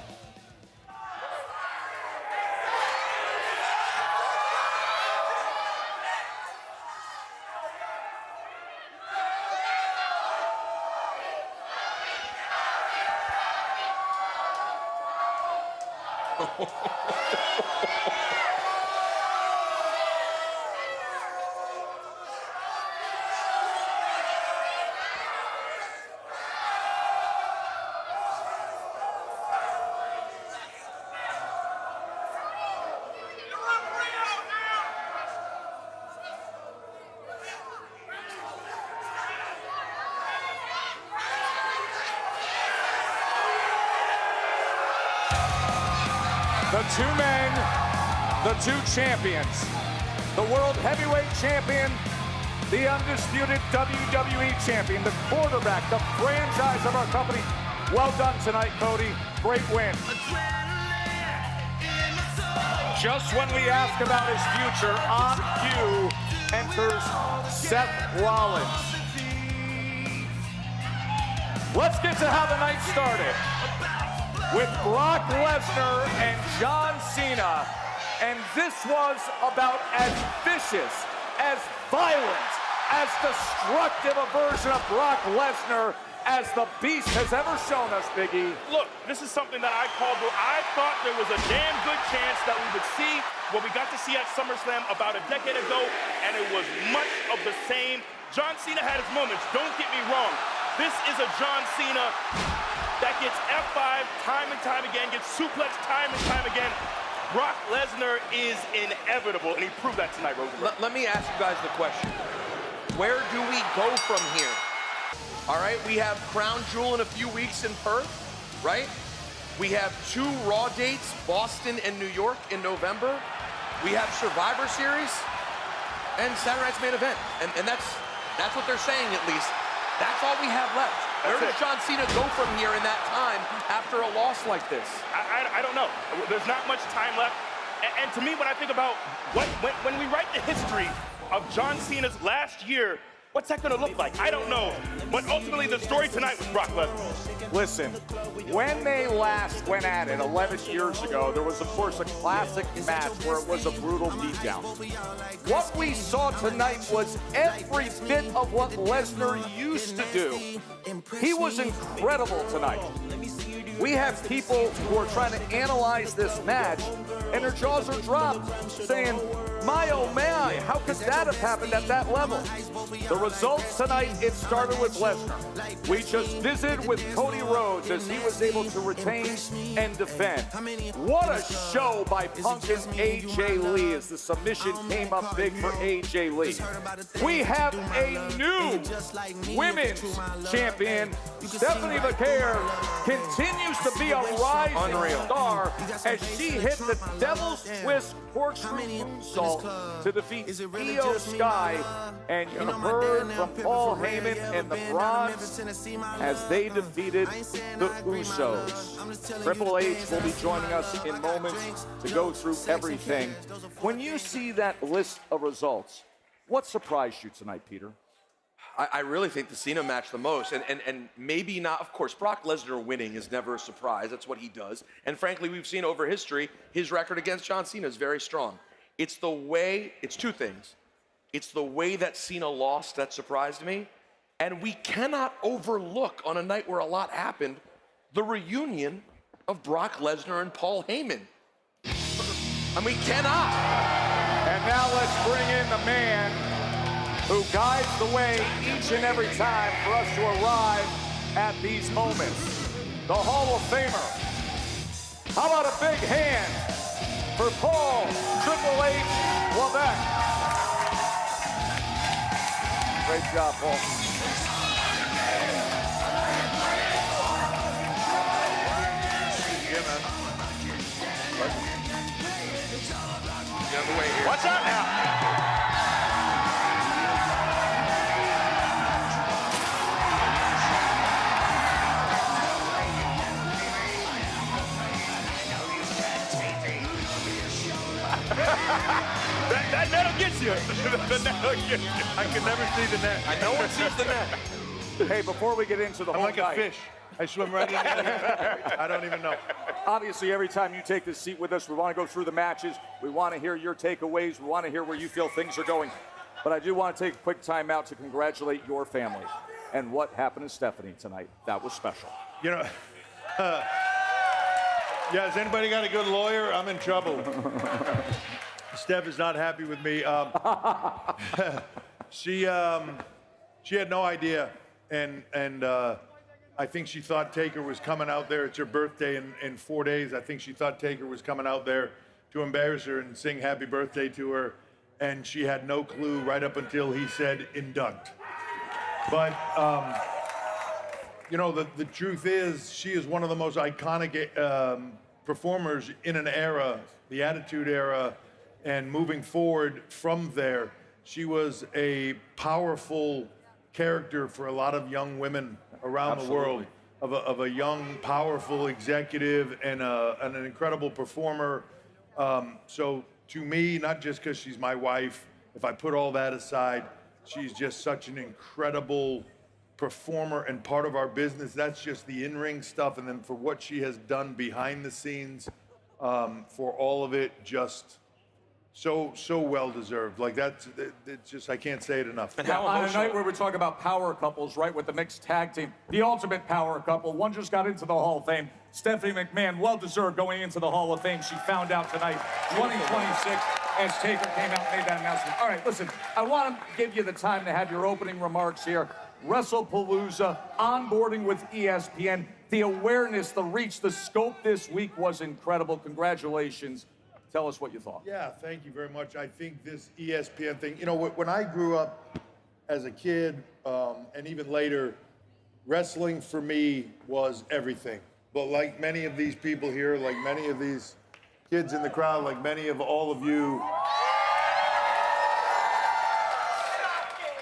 The two men, the two champions, the World Heavyweight Champion, the Undisputed WWE Champion, the quarterback, the franchise of our company. Well done tonight, Cody. Great win. Just when we ask about his future, on cue enters Seth Rollins. Let's get to how the night started. With Brock Lesnar and John Cena. And this was about as vicious, as violent, as destructive a version of Brock Lesnar as the Beast has ever shown us, Biggie. Look, this is something that I called. I thought there was a damn good chance that we would see what we got to see at SummerSlam about a decade ago, and it was much of the same. John Cena had his moments, don't get me wrong. This is a John Cena that gets F5 time and time again, gets suplexed time and time again. Brock Lesnar is inevitable, and he proved that tonight, Rosenberg. Let me ask you guys the question. Where do we go from here? All right, we have Crown Jewel in a few weeks in Perth, right? We have 2 Raw dates, Boston and New York in November. We have Survivor Series and Saturday Night's Main Event. And that's what they're saying, at least. That's all we have left. Where does John Cena go from here in that time after a loss like this? I don't know. There's not much time left. And to me, when I think about when we write the history of John Cena's last year, what's that gonna look like? I don't know. But ultimately, the story tonight was Brock Lesnar. Listen, when they last went at it 11 years ago, there was, of course, a classic match where it was a brutal beatdown. What we saw tonight was every bit of what Lesnar used to do. He was incredible tonight. We have people who are trying to analyze this match, and their jaws are dropped, saying, my oh my, how could that have happened at that level? The results tonight, it started with Lesnar. We just visited with Cody Rhodes as he was able to retain and defend. What a show by Punk and AJ Lee as the submission came up big for AJ Lee. We have a new women's champion. Stephanie McMahon continues to be a rising star as she hit the Devil's Twist corkscrew moonsault to defeat Io Sky. And you heard from Paul Heyman and the Bronx as they defeated the Usos. Triple H will be joining us in moments to go through everything. When you see that list of results, what surprised you tonight, Peter? I really think the Cena match the most, and maybe not, of course, Brock Lesnar winning is never a surprise. That's what he does. And frankly, we've seen over history, his record against John Cena is very strong. It's the way, it's 2 things. It's the way that Cena lost that surprised me, and we cannot overlook on a night where a lot happened, the reunion of Brock Lesnar and Paul Heyman. And we cannot. And now let's bring in the man who guides the way each and every time for us to arrive at these moments. The Hall of Famer. How about a big hand for Paul Triple H Levesque? Great job, Paul. Watch out now. that net'll get you. The net'll get you. I can never see the net. No one sees the net. Hey, before we get into the I'm whole like night, a fish. I swim right in there. I don't even know. obviously, every time you take this seat with us, we want to go through the matches. We want to hear your takeaways. We want to hear where you feel things are going. But I do want to take a quick time out to congratulate your family and what happened to Stephanie tonight. That was special. You know, yeah, has anybody got a good lawyer? I'm in trouble. Steph is not happy with me. She had no idea, and I think she thought Taker was coming out there. It's her birthday in 4 days. I think she thought Taker was coming out there to embarrass her and sing happy birthday to her, and she had no clue right up until he said induct. But you know, the truth is, she is one of the most iconic performers in an era, the Attitude Era, and moving forward from there. She was a powerful character for a lot of young women around the world, of a young, powerful executive and an incredible performer. So to me, not just because she's my wife, if I put all that aside, she's just such an incredible performer and part of our business. That's just the in-ring stuff. And then for what she has done behind the scenes, for all of it, just so well deserved. Like it's just, I can't say it enough. And on a night where we talk about power couples, right, with the mixed tag team, the ultimate power couple, one just got into the Hall of Fame. Stephanie McMahon, well deserved going into the Hall of Fame. She found out tonight, 2026, as Taker came out and made that announcement. All right, listen, I want to give you the time to have your opening remarks here. WrestlePalooza, onboarding with ESPN. The awareness, the reach, the scope this week was incredible. Congratulations. Tell us what you thought. Yeah, thank you very much. I think this ESPN thing, you know, when I grew up as a kid and even later, wrestling for me was everything. But like many of these people here, like many of these kids in the crowd, like many of all of you,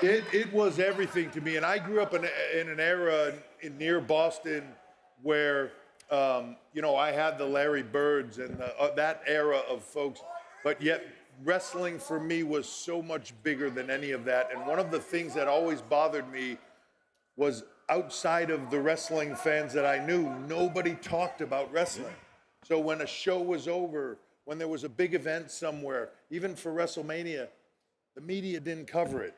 it was everything to me. And I grew up in an era near Boston where, you know, I had the Larry Birds and that era of folks, but yet wrestling for me was so much bigger than any of that. And one of the things that always bothered me was outside of the wrestling fans that I knew, nobody talked about wrestling. So when a show was over, when there was a big event somewhere, even for WrestleMania, the media didn't cover it.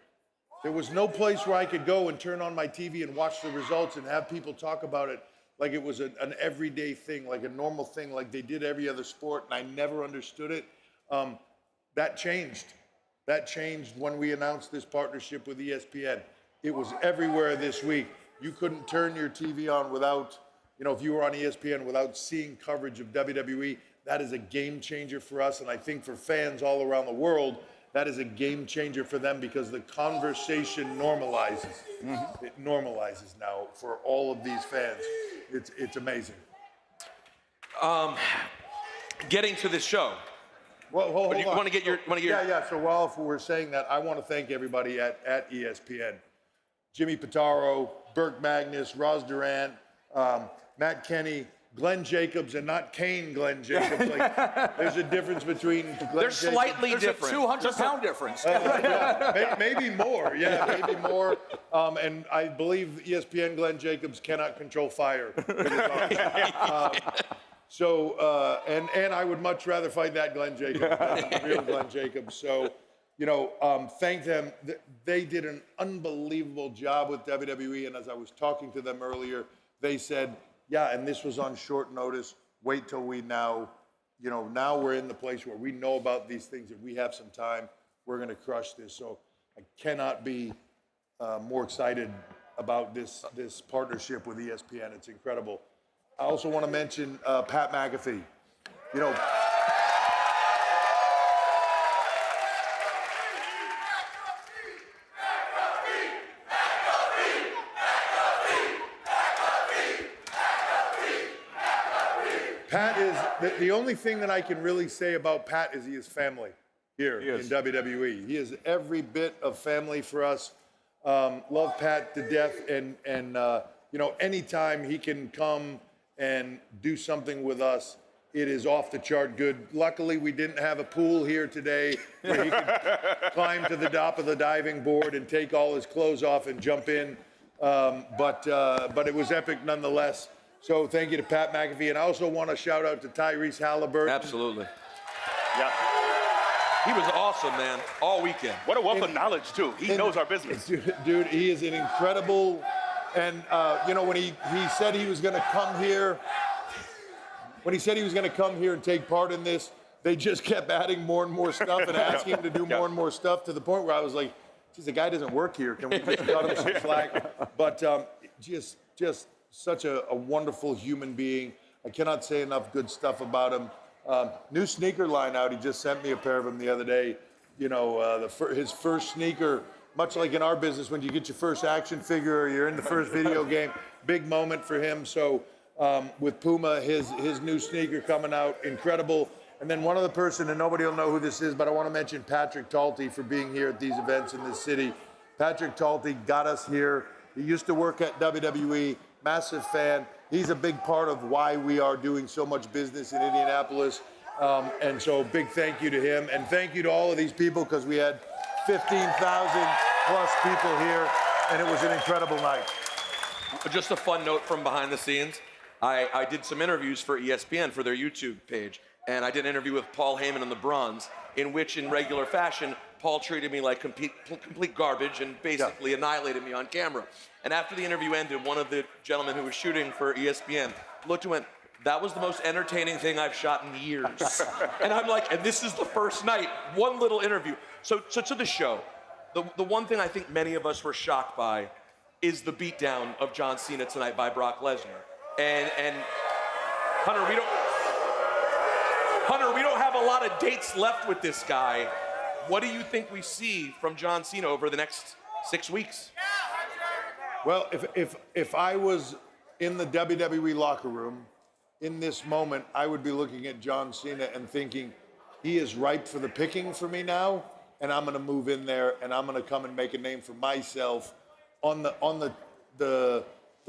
There was no place where I could go and turn on my TV and watch the results and have people talk about it like it was an everyday thing, like a normal thing, like they did every other sport, and I never understood it. That changed. That changed when we announced this partnership with ESPN. It was everywhere this week. You couldn't turn your TV on without, you know, if you were on ESPN without seeing coverage of WWE. That is a game changer for us, and I think for fans all around the world, that is a game changer for them because the conversation normalizes. It normalizes now for all of these fans. It's amazing. Getting to this show. Well, hold on. Want to get your? Yeah. So while we're saying that, I want to thank everybody at ESPN. Jimmy Pitaro, Burke Magnus, Roz Durant, Matt Kenny, Glenn Jacobs, and not Kane Glenn Jacobs. Like, there's a difference between Glenn They're Jacobs. slightly There's different. a 200-pound difference. Yeah, maybe more. Yeah, maybe more. And I believe ESPN Glenn Jacobs cannot control fire. And I would much rather fight that Glenn Jacobs than the real Glenn Jacobs. So, you know, thank them. They did an unbelievable job with WWE. And as I was talking to them earlier, they said, yeah, and this was on short notice. Wait till we now, you know, now we're in the place where we know about these things. If we have some time, we're going to crush this. So I cannot be more excited about this partnership with ESPN. It's incredible. I also want to mention Pat McAfee. You know, Pat is, the only thing that I can really say about Pat is he is family here in WWE. He is every bit of family for us. Love Pat to death. And you know, anytime he can come and do something with us, it is off the chart good. Luckily, we didn't have a pool here today where he could climb to the top of the diving board and take all his clothes off and jump in. But it was epic nonetheless. So thank you to Pat McAfee. And I also want to shout out to Tyrese Halliburton. Absolutely. Yeah. He was awesome, man, all weekend. What a wealth of knowledge, too. He knows our business. Dude, he is an incredible, and you know, when he said he was going to come here, and take part in this, they just kept adding more and more stuff and asking him to do more and more stuff to the point where I was like, geez, the guy doesn't work here. Can we just cut him some slack? But just such a wonderful human being. I cannot say enough good stuff about him. New sneaker line out. He just sent me a pair of them the other day. You know, his first sneaker, much like in our business, when you get your first action figure or you're in the first video game, big moment for him. So with Puma, his new sneaker coming out, incredible. And then one other person, and nobody will know who this is, but I want to mention Patrick Talty for being here at these events in this city. Patrick Talty got us here. He used to work at WWE, massive fan. He's a big part of why we are doing so much business in Indianapolis. And so big thank you to him. And thank you to all of these people because we had 15,000 plus people here, and it was an incredible night. Just a fun note from behind the scenes. I did some interviews for ESPN for their YouTube page, and I did an interview with Paul Heyman and the Bronze, in which, in regular fashion, Paul treated me like complete garbage and basically annihilated me on camera. And after the interview ended, one of the gentlemen who was shooting for ESPN looked and went, "That was the most entertaining thing I've shot in years." And I'm like, and this is the first night, one little interview. So to the show, the one thing I think many of us were shocked by is the beatdown of John Cena tonight by Brock Lesnar. And Hunter, we don't have a lot of dates left with this guy. What do you think we see from John Cena over the next 6 weeks? Well, if I was in the WWE locker room in this moment, I would be looking at John Cena and thinking, he is ripe for the picking for me now, and I'm going to move in there and I'm going to come and make a name for myself on the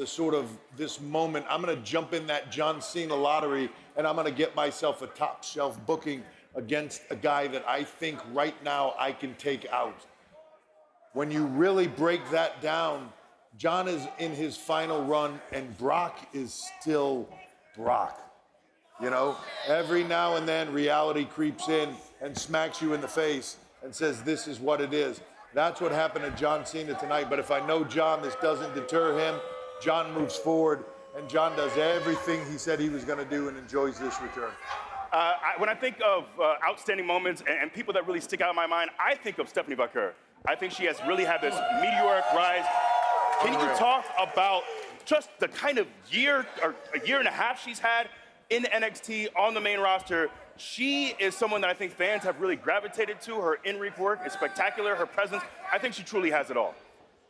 sort of this moment. I'm going to jump in that John Cena lottery and I'm going to get myself a top shelf booking against a guy that I think right now I can take out. When you really break that down, John is in his final run and Brock is still Brock. You know, every now and then reality creeps in and smacks you in the face and says, this is what it is. That's what happened to John Cena tonight. But if I know John, this doesn't deter him. John moves forward and John does everything he said he was going to do and enjoys this return. When I think of outstanding moments and people that really stick out in my mind, I think of Stephanie Vaquer. I think she has really had this meteoric rise. Can you talk about just the kind of year or a year and a half she's had in NXT on the main roster? She is someone that I think fans have really gravitated to. Her in-ring work is spectacular. Her presence, I think she truly has it all.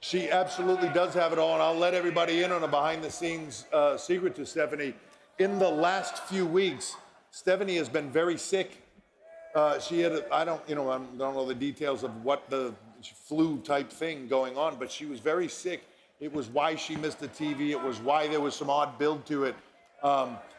She absolutely does have it all, and I'll let everybody in on a behind-the-scenes secret to Stephanie. In the last few weeks, Stephanie has been very sick. She had, I don't know the details of what the flu-type thing going on, but she was very sick. It was why she missed the TV. It was why there was some odd build to it.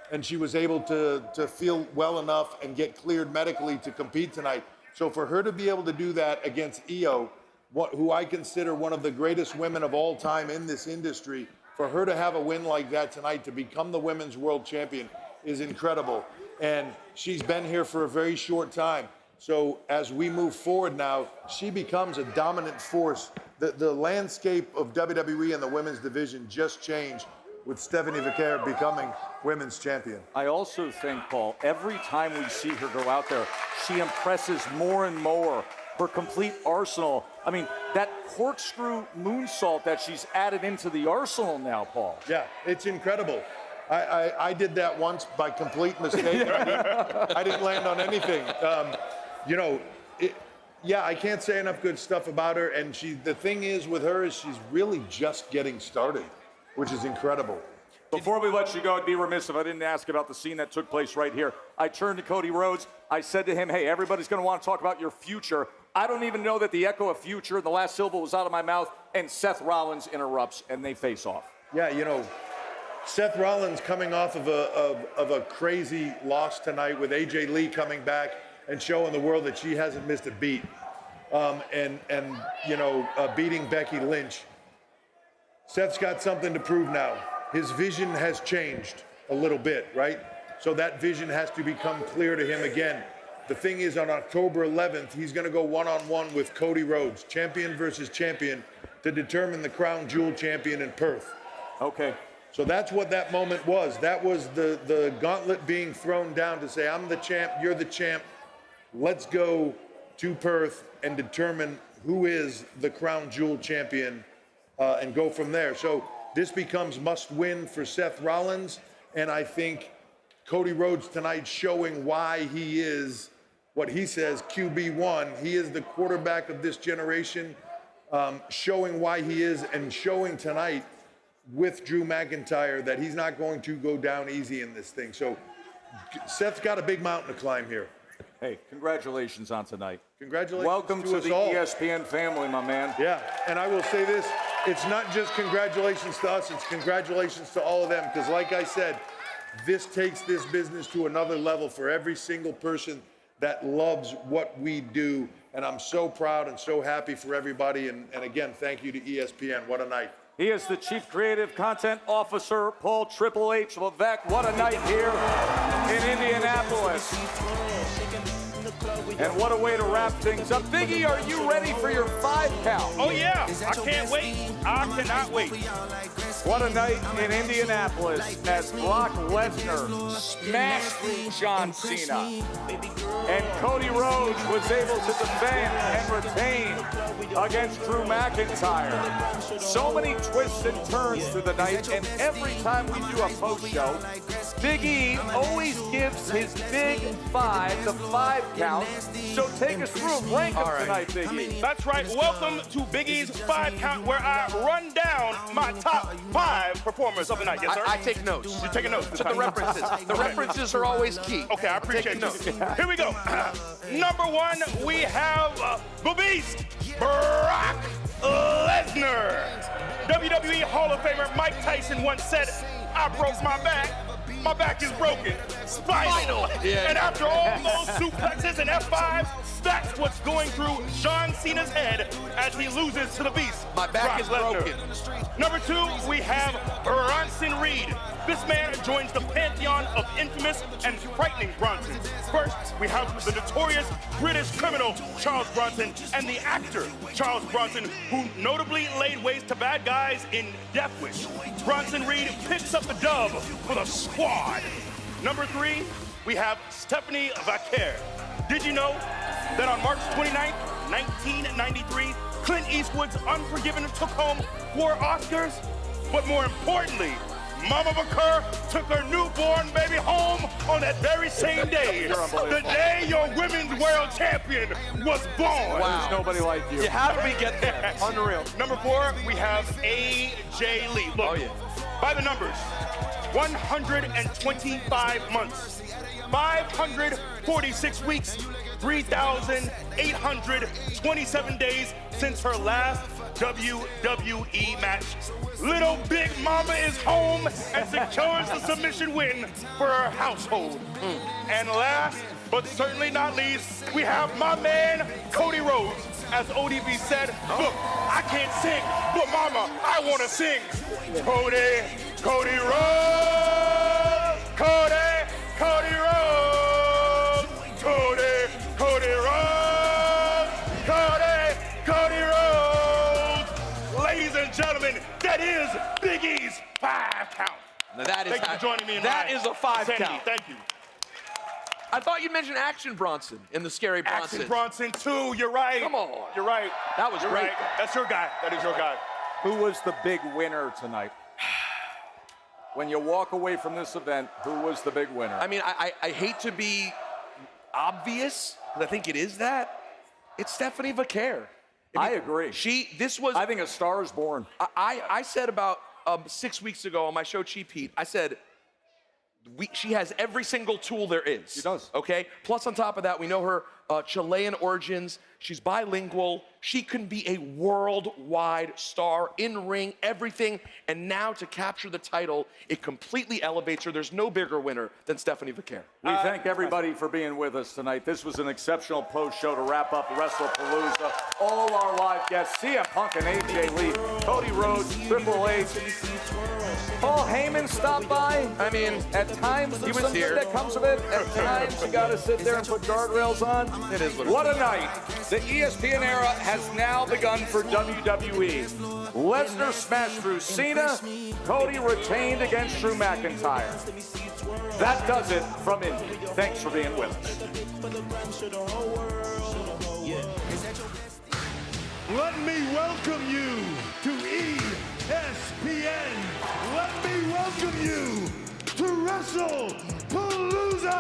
And she was able to feel well enough and get cleared medically to compete tonight. So for her to be able to do that against Io, who I consider one of the greatest women of all time in this industry, for her to have a win like that tonight, to become the women's world champion, is incredible. And she's been here for a very short time. So as we move forward now, she becomes a dominant force. The landscape of WWE and the women's division just changed with Stephanie Vaquer becoming women's champion. I also think, Paul, every time we see her go out there, she impresses more and more. Her complete arsenal. I mean, that corkscrew moonsault that she's added into the arsenal now, Paul. Yeah, it's incredible. I did that once by complete mistake. I didn't land on anything. I can't say enough good stuff about her. And the thing is with her is she's really just getting started, which is incredible. Before we let you go, I'd be remiss if I didn't ask about the scene that took place right here. I turned to Cody Rhodes. I said to him, hey, everybody's going to want to talk about your future. I don't even know that the echo of future, the last syllable was out of my mouth, and Seth Rollins interrupts, and they face off. Yeah, Seth Rollins coming off of a crazy loss tonight with AJ Lee coming back and showing the world that she hasn't missed a beat. Beating Becky Lynch. Seth's got something to prove now. His vision has changed a little bit, right? So that vision has to become clear to him again. The thing is, on October 11th, he's going to go one-on-one with Cody Rhodes, champion versus champion, to determine the crown jewel champion in Perth. Okay. So that's what that moment was. That was the gauntlet being thrown down to say, I'm the champ, you're the champ. Let's go to Perth and determine who is the crown jewel champion and go from there. So this becomes must win for Seth Rollins. And I think Cody Rhodes tonight showing why he is what he says, QB1. He is the quarterback of this generation, showing why he is and showing tonight with Drew McIntyre that he's not going to go down easy in this thing. So Seth's got a big mountain to climb here. Hey, congratulations on tonight. Congratulations Welcome to the all. ESPN family, my man. Yeah, and I will say this, it's not just congratulations to us, it's congratulations to all of them, because like I said, this takes this business to another level for every single person that loves what we do, and I'm so proud and so happy for everybody, and again, thank you to ESPN. What a night. He is the Chief Creative Content Officer, Paul Triple H Levesque. What a night here in Indianapolis. Willis. And what a way to wrap things up. Biggie, are you ready for your 5 count? Oh yeah, I can't wait. I cannot wait. What a night in Indianapolis as Brock Lesnar smashed John Cena. And Cody Rhodes was able to defend and retain against Drew McIntyre. So many twists and turns through the night, and every time we do a post-show, Big E always gives his big 5, the 5 count. So take us through rank up tonight, Big E. That's right. Welcome to Big E's 5 count, where I run down my top 5 performers of the night. Yes, sir? I take notes. You're taking notes. To the references. The references are always key. Okay, I appreciate you. Here we go. Number 1, we have the Beast, Brock Lesnar. WWE Hall of Famer Mike Tyson once said, "I broke my back. My back is broken. Spinal." Yeah. And after all those suplexes and F5s, that's what's going through John Cena's head as he loses to the Beast. My back is broken. Number 2, we have Bronson Reed. This man joins the pantheon of infamous and frightening Bronsons. First, we have the notorious British criminal Charles Bronson and the actor Charles Bronson, who notably laid waste to bad guys in Death Wish. Bronson Reed picks up the dub for the squad. Number 3, we have Stephanie Vaquer. Did you know that on March 29th, 1993, Clint Eastwood's Unforgiven took home 4 Oscars? But more importantly, Mama Vaquer took her newborn baby home on that very same day. The day your women's world champion was born. Wow. There's nobody like you. Yeah, how did we get there? Unreal. Number 4, we have AJ Lee. Look, by the numbers, 125 months, 546 weeks, 3,827 days since her last WWE match. Little Big Mama is home and secures the submission win for her household. And last, but certainly not least, we have my man, Cody Rhodes. As ODB said, look, I can't sing, but Mama, I want to sing. Cody Rhodes, Cody Rhodes, Cody Rhodes, Cody Rhodes. Ladies and gentlemen, that is Big E's 5 count. Now that is Thank you for joining me in that my is a 5 Sandy. count. Thank you. I thought you mentioned Action Bronson in the Scary Bronson. Action Bronson too. You're right. Come on. You're right. That was You're great. right. That's your guy. That is your guy. Who was the big winner tonight? When you walk away from this event, who was the big winner? I mean, I hate to be obvious, but I think it is that. It's Stephanie Vaquer. I agree. I think a star is born. I said about 6 weeks ago on my show Cheap Heat, I said, she has every single tool there is. She does. Okay? Plus, on top of that, we know her Chilean origins. She's bilingual. She can be a worldwide star, in-ring, everything. And now to capture the title, it completely elevates her. There's no bigger winner than Stephanie Vaquer. We thank everybody for being with us tonight. This was an exceptional post-show to wrap up WrestlePalooza. All our live guests, CM Punk and AJ Lee, Cody Rhodes, Triple H, Paul Heyman stopped by. I mean, at times He was something here. that comes of it. At times you got to sit there and put guardrails on. It is What a night. The ESPN era has now begun for WWE. Lesnar smashed through Cena. Cody retained against Drew McIntyre. That does it from Indy. Thanks for being with us. Let me welcome you to ESPN. Let me welcome you to WrestlePalooza.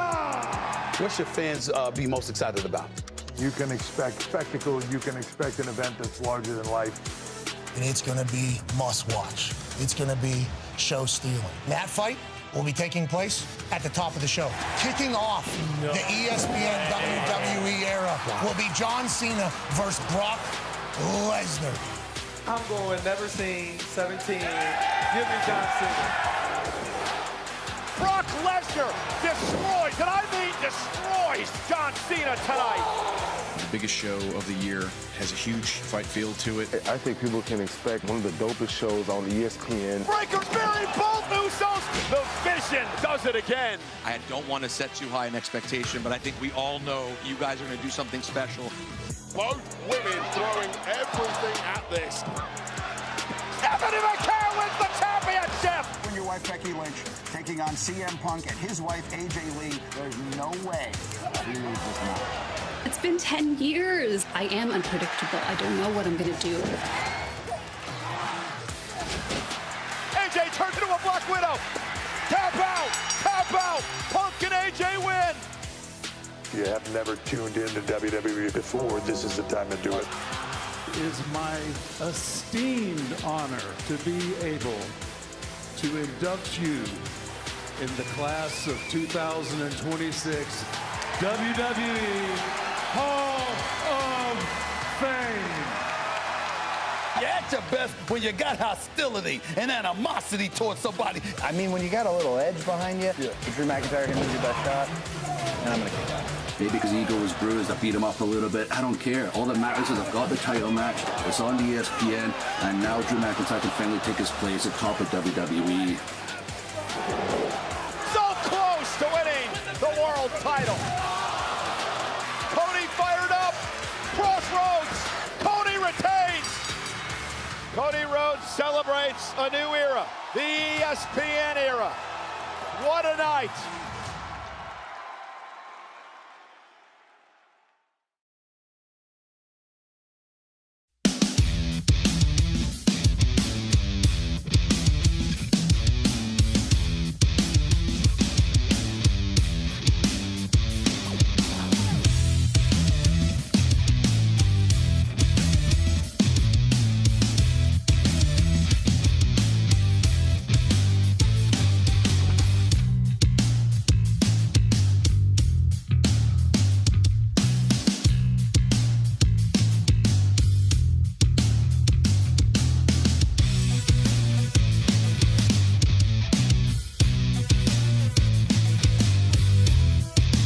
What should fans be most excited about? You can expect spectacle. You can expect an event that's larger than life. And it's going to be must-watch. It's going to be show-stealing. That fight will be taking place at the top of the show. Kicking off the ESPN WWE era will be John Cena versus Brock Lesnar. I'm going never seen 17. Give me John Cena. Brock Lesnar destroys, and I mean destroys, John Cena tonight. The biggest show of the year has a huge fight feel to it. I think people can expect one of the dopest shows on ESPN. Breakers bury both Usos. The Vision does it again. I don't want to set too high an expectation, but I think we all know you guys are going to do something special. Both women throwing everything at this. Stephanie McMahon wins the championship. When your wife Becky Lynch taking on CM Punk and his wife AJ Lee, there's no way he loses this match. It's been 10 years. I am unpredictable. I don't know what I'm going to do. AJ turns into a Black Widow. Tap out. Tap out. Punk and AJ win. If you have never tuned into WWE before, this is the time to do it. It is my esteemed honor to be able to induct you in the class of 2026 WWE Hall of Fame. You're at your best when you got hostility and animosity towards somebody. I mean, when you got a little edge behind you, Drew McIntyre can lose your best shot, and I'm going to kick out. Maybe because ego was bruised, I beat him up a little bit. I don't care. All that matters is I've got the title match. It's on the ESPN, and now Drew McIntyre can finally take his place at top of WWE. So close to winning the world title. Cody fired up. Crossroads. Cody retains. Cody Rhodes celebrates a new era, the ESPN era. What a night.